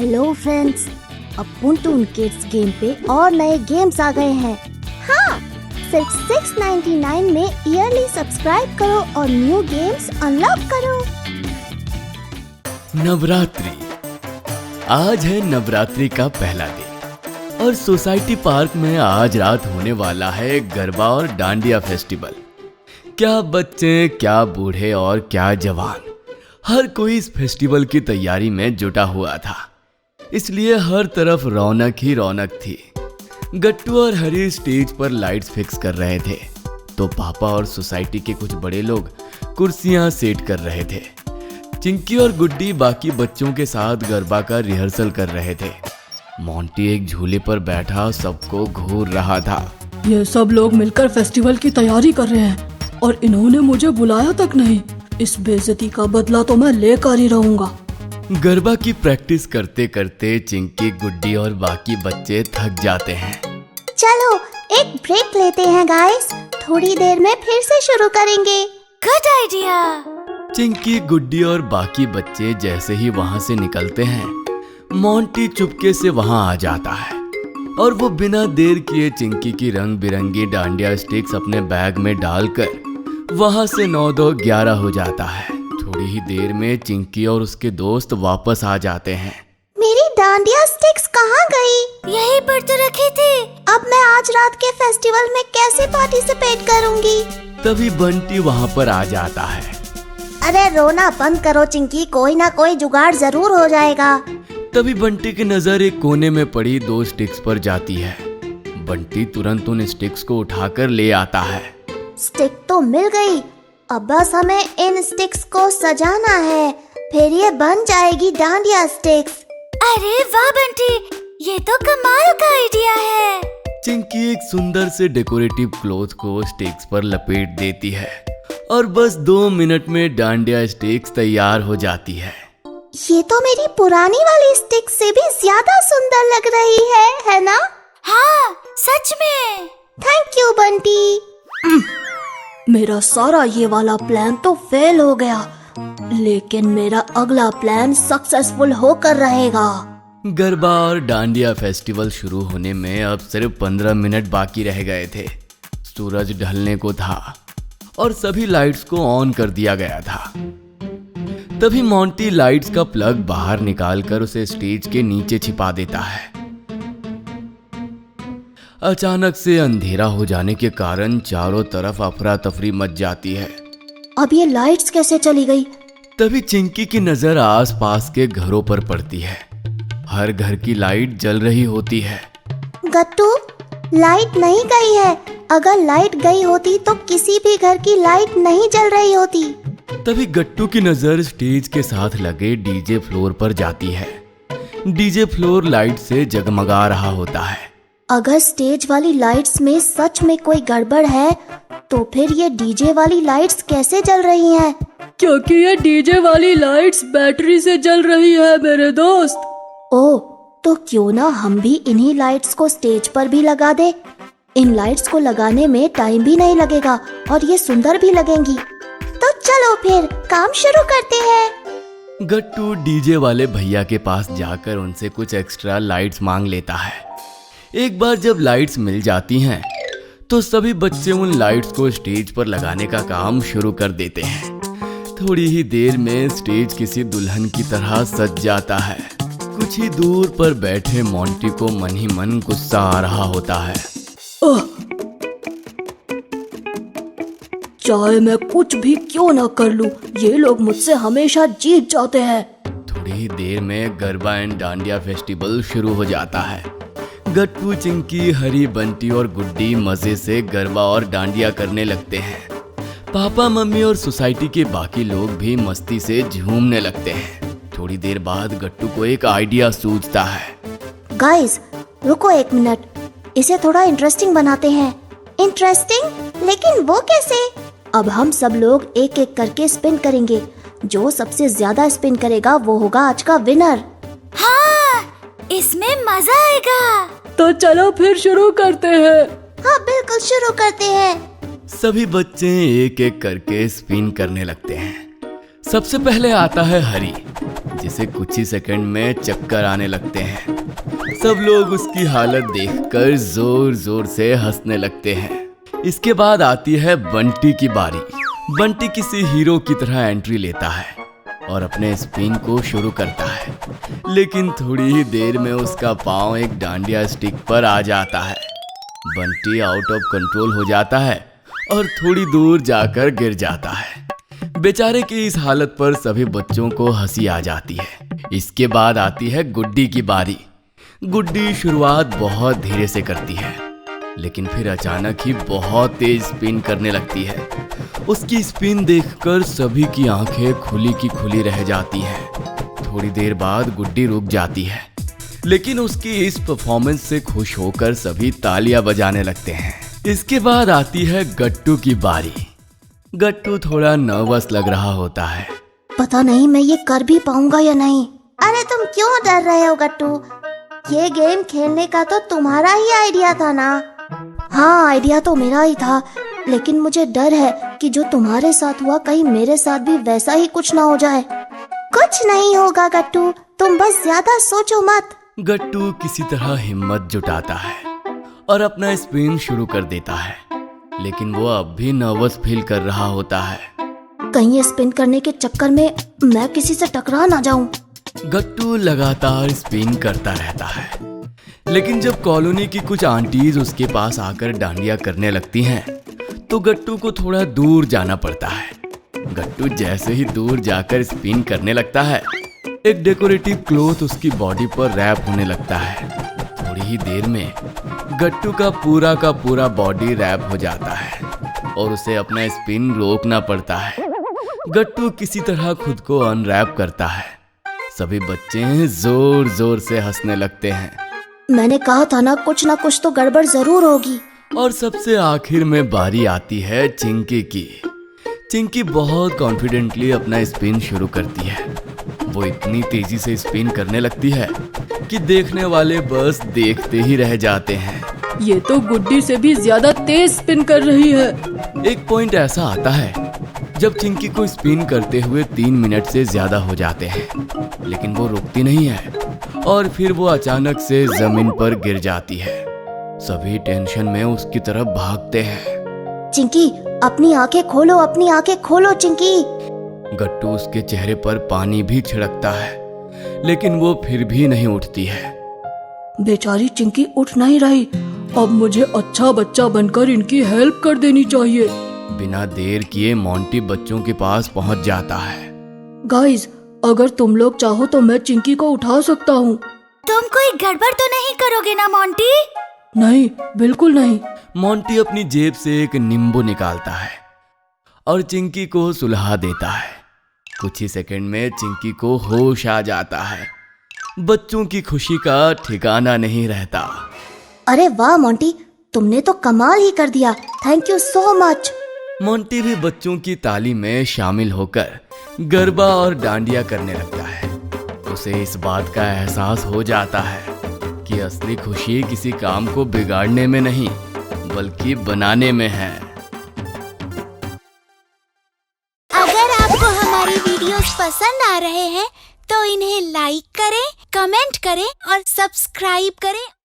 Hello friends, अब twin kids game पे और नए गेम्स आ गए हैं। हाँ, सिर्फ 699 में ईयरली सब्सक्राइब करो और न्यू गेम्स अनलॉक करो। नवरात्रि। आज है नवरात्रि का पहला दिन और सोसाइटी पार्क में आज रात होने वाला है गरबा और डांडिया फेस्टिवल। क्या बच्चे, क्या बूढ़े और क्या जवान, हर कोई इस फेस्टिवल की तैयारी में जुटा हुआ था, इसलिए हर तरफ रौनक ही रौनक थी। गट्टू और हरी स्टेज पर लाइट्स फिक्स कर रहे थे, तो पापा और सोसाइटी के कुछ बड़े लोग कुर्सियां सेट कर रहे थे। चिंकी और गुड्डी बाकी बच्चों के साथ गरबा का रिहर्सल कर रहे थे। मोंटी एक झूले पर बैठा सबको घूर रहा था। ये सब लोग मिलकर फेस्टिवल की तैयारी कर रहे हैं और इन्होंने मुझे बुलाया तक नहीं। इस बेइज्जती का बदला तो मैं लेकर ही रहूंगा। गरबा की प्रैक्टिस करते करते चिंकी, गुड्डी और बाकी बच्चे थक जाते हैं। चलो एक ब्रेक लेते हैं गाइस, थोड़ी देर में फिर से शुरू करेंगे। Good idea. चिंकी, गुड्डी और बाकी बच्चे जैसे ही वहाँ से निकलते हैं, मोंटी चुपके से वहाँ आ जाता है और वो बिना देर किए चिंकी की रंग बिरंगी डांडिया स्टिक्स अपने बैग में डालकर वहाँ से 9-2-11 हो जाता है। थोड़ी ही देर में चिंकी और उसके दोस्त वापस आ जाते हैं। मेरी डांडिया स्टिक्स कहाँ गई? यहीं पर तो रखी थी। अब मैं आज रात के फेस्टिवल में कैसे पार्टिसिपेट करूँगी? तभी बंटी वहाँ पर आ जाता है। अरे रोना बंद करो चिंकी, कोई ना कोई जुगाड़ जरूर हो जाएगा। तभी बंटी की नजर एक कोने में पड़ी 2 स्टिक्स पर जाती है। बंटी तुरंत उन स्टिक्स को उठाकर ले आता है। स्टिक तो मिल गई, अब बस हमें इन स्टिक्स को सजाना है, फिर ये बन जाएगी डांडिया स्टिक्स। अरे वाह बंटी, ये तो कमाल का आइडिया है। चिंकी एक सुंदर से डेकोरेटिव क्लॉथ को स्टिक्स पर लपेट देती है और बस 2 मिनट में डांडिया स्टिक्स तैयार हो जाती है। ये तो मेरी पुरानी वाली स्टिक से भी ज्यादा सुंदर लग रही है ना? हाँ, सच में। Thank you Bunty. मेरा सारा ये वाला प्लान तो फेल हो गया, लेकिन मेरा अगला प्लान सक्सेसफुल होकर रहेगा। गरबा और डांडिया फेस्टिवल शुरू होने में अब सिर्फ 15 मिनट बाकी रह गए थे। सूरज ढलने को था और सभी लाइट्स को ऑन कर दिया गया था। तभी मोंटी लाइट्स का प्लग बाहर निकालकर उसे स्टेज के नीचे छिपा देता है। अचानक से अंधेरा हो जाने के कारण चारों तरफ अफरा तफरी मच जाती है। अब ये लाइट्स कैसे चली गई? तभी चिंकी की नजर आसपास के घरों पर पड़ती है। हर घर की लाइट जल रही होती है। गट्टू, लाइट नहीं गई है। अगर लाइट गई होती तो किसी भी घर की लाइट नहीं जल रही होती। तभी गट्टू की नजर स्टेज के साथ लगे डीजे फ्लोर पर जाती है। डीजे फ्लोर लाइट से जगमगा रहा होता है। अगर स्टेज वाली लाइट्स में सच में कोई गड़बड़ है, तो फिर ये डीजे वाली लाइट्स कैसे जल रही हैं? क्योंकि ये डीजे वाली लाइट्स बैटरी से जल रही है मेरे दोस्त। ओह, तो क्यों ना हम भी इन्हीं लाइट्स को स्टेज पर भी लगा दे। इन लाइट्स को लगाने में टाइम भी नहीं लगेगा और ये सुंदर भी लगेंगी। तो चलो फिर काम शुरू करते हैं। गट्टू डीजे वाले भैया के पास जाकर उनसे कुछ एक्स्ट्रा लाइट्स मांग लेता है। एक बार जब लाइट्स मिल जाती हैं, तो सभी बच्चे उन लाइट्स को स्टेज पर लगाने का काम शुरू कर देते हैं। थोड़ी ही देर में स्टेज किसी दुल्हन की तरह सज जाता है। कुछ ही दूर पर बैठे मोंटी को मन ही मन गुस्सा आ रहा होता है। चाहे मैं कुछ भी क्यों ना कर लूं, ये लोग मुझसे हमेशा जीत जाते हैं। थोड़ी ही देर में गरबा एंड डांडिया फेस्टिवल शुरू हो जाता है। गट्टू, चिंकी, हरी, बंटी और गुड्डी मजे से गरबा और डांडिया करने लगते हैं। पापा, मम्मी और सोसाइटी के बाकी लोग भी मस्ती से झूमने लगते हैं। थोड़ी देर बाद गट्टू को एक आइडिया सूझता है। गाइस, रुको एक मिनट, इसे थोड़ा इंटरेस्टिंग बनाते हैं। इंटरेस्टिंग? लेकिन वो कैसे? अब हम सब लोग एक एक करके स्पिन करेंगे। जो सबसे ज्यादा स्पिन करेगा वो होगा आज का विनर। हाँ, इसमें मजा आएगा। तो चलो फिर शुरू करते हैं। हाँ बिल्कुल, शुरू करते हैं। सभी बच्चे एक एक करके स्पिन करने लगते हैं। सबसे पहले आता है हरी। जिसे कुछ ही सेकंड में चक्कर आने लगते हैं। सब लोग उसकी हालत देखकर जोर जोर से हंसने लगते हैं। इसके बाद आती है बंटी की बारी। बंटी किसी हीरो की तरह एंट्री लेता है और अपने स्पिन को शुरू करता है, लेकिन थोड़ी ही देर में उसका पांव एक डांडिया स्टिक पर आ जाता है। बंटी आउट ऑफ कंट्रोल हो जाता है और थोड़ी दूर जाकर गिर जाता है। बेचारे की इस हालत पर सभी बच्चों को हंसी आ जाती है। इसके बाद आती है गुड्डी की बारी। गुड्डी शुरुआत बहुत धीरे से करती है, लेकिन फिर अचानक ही बहुत तेज स्पिन करने लगती है। उसकी स्पिन देखकर सभी की आंखें खुली की खुली रह जाती हैं। थोड़ी देर बाद गुड्डी रुक जाती है, लेकिन उसकी इस परफॉर्मेंस से खुश होकर सभी तालियां बजाने लगते हैं। इसके बाद आती है गट्टू की बारी। गट्टू थोड़ा नर्वस लग रहा होता है। पता नहीं मैं ये कर भी पाऊंगा या नहीं। अरे तुम क्यों डर रहे हो गट्टू? ये गेम खेलने का तो तुम्हारा ही आइडिया था ना? हाँ, आइडिया तो मेरा ही था, लेकिन मुझे डर है कि जो तुम्हारे साथ हुआ कहीं मेरे साथ भी वैसा ही कुछ ना हो जाए। कुछ नहीं होगा गट्टू, तुम बस ज्यादा सोचो मत। गट्टू किसी तरह हिम्मत जुटाता है और अपना स्पिन शुरू कर देता है, लेकिन वो अब भी नर्वस फील कर रहा होता है। कहीं ये स्पिन करने के चक्कर में मैं किसी से टकरा ना जाऊं। गट्टू लगातार स्पिन करता रहता है, लेकिन जब कॉलोनी की कुछ आंटीज उसके पास आकर डांडिया करने लगती हैं, तो गट्टू को थोड़ा दूर जाना पड़ता है। गट्टू जैसे ही दूर जाकर स्पिन करने लगता है, एक डेकोरेटिव क्लॉथ उसकी बॉडी पर रैप होने लगता है। थोड़ी ही देर में गट्टू का पूरा बॉडी रैप हो जाता है और उसे अपना स्पिन रोकना पड़ता है। गट्टू किसी तरह खुद को अनरैप करता है। सभी बच्चे जोर जोर से हंसने लगते हैं। मैंने कहा था ना कुछ तो गड़बड़ जरूर होगी। और सबसे आखिर में बारी आती है चिंकी की। चिंकी बहुत कॉन्फिडेंटली अपना स्पिन शुरू करती है। वो इतनी तेजी से स्पिन करने लगती है कि देखने वाले बस देखते ही रह जाते हैं। ये तो गुड्डी से भी ज्यादा तेज स्पिन कर रही है। एक पॉइंट ऐसा आता है जब चिंकी को स्पिन करते हुए 3 मिनट से ज्यादा हो जाते हैं, लेकिन वो रुकती नहीं है और फिर वो अचानक से जमीन पर गिर जाती है। सभी टेंशन में उसकी तरफ भागते हैं। चिंकी, अपनी आंखें खोलो, अपनी आंखें खोलो चिंकी। गट्टू उसके चेहरे पर पानी भी छिड़कता है, लेकिन वो फिर भी नहीं उठती है। बेचारी चिंकी उठ नहीं रही। अब मुझे अच्छा बच्चा बनकर इनकी हेल्प कर देनी चाहिए। बिना देर किए मोंटी बच्चों के पास पहुंच जाता है। गाइस, अगर तुम लोग चाहो तो मैं चिंकी को उठा सकता हूँ। तुम कोई गड़बड़ तो नहीं करोगे ना मोंटी? नहीं, बिल्कुल नहीं। मोंटी अपनी जेब से एक नींबू निकालता है और चिंकी को सुलहा देता है। कुछ ही सेकंड में चिंकी को होश आ जाता है। बच्चों की खुशी का ठिकाना नहीं रहता। अरे वाह मोंटी, तुमने तो कमाल ही कर दिया। Thank you so much. Monty भी बच्चों की ताली में शामिल होकर गरबा और डांडिया करने लगता है। उसे इस बात का एहसास हो जाता है कि असली खुशी किसी काम को बिगाड़ने में नहीं, बल्कि बनाने में है। अगर आपको हमारी वीडियोस पसंद आ रहे हैं तो इन्हें लाइक करें, कमेंट करें और सब्सक्राइब करें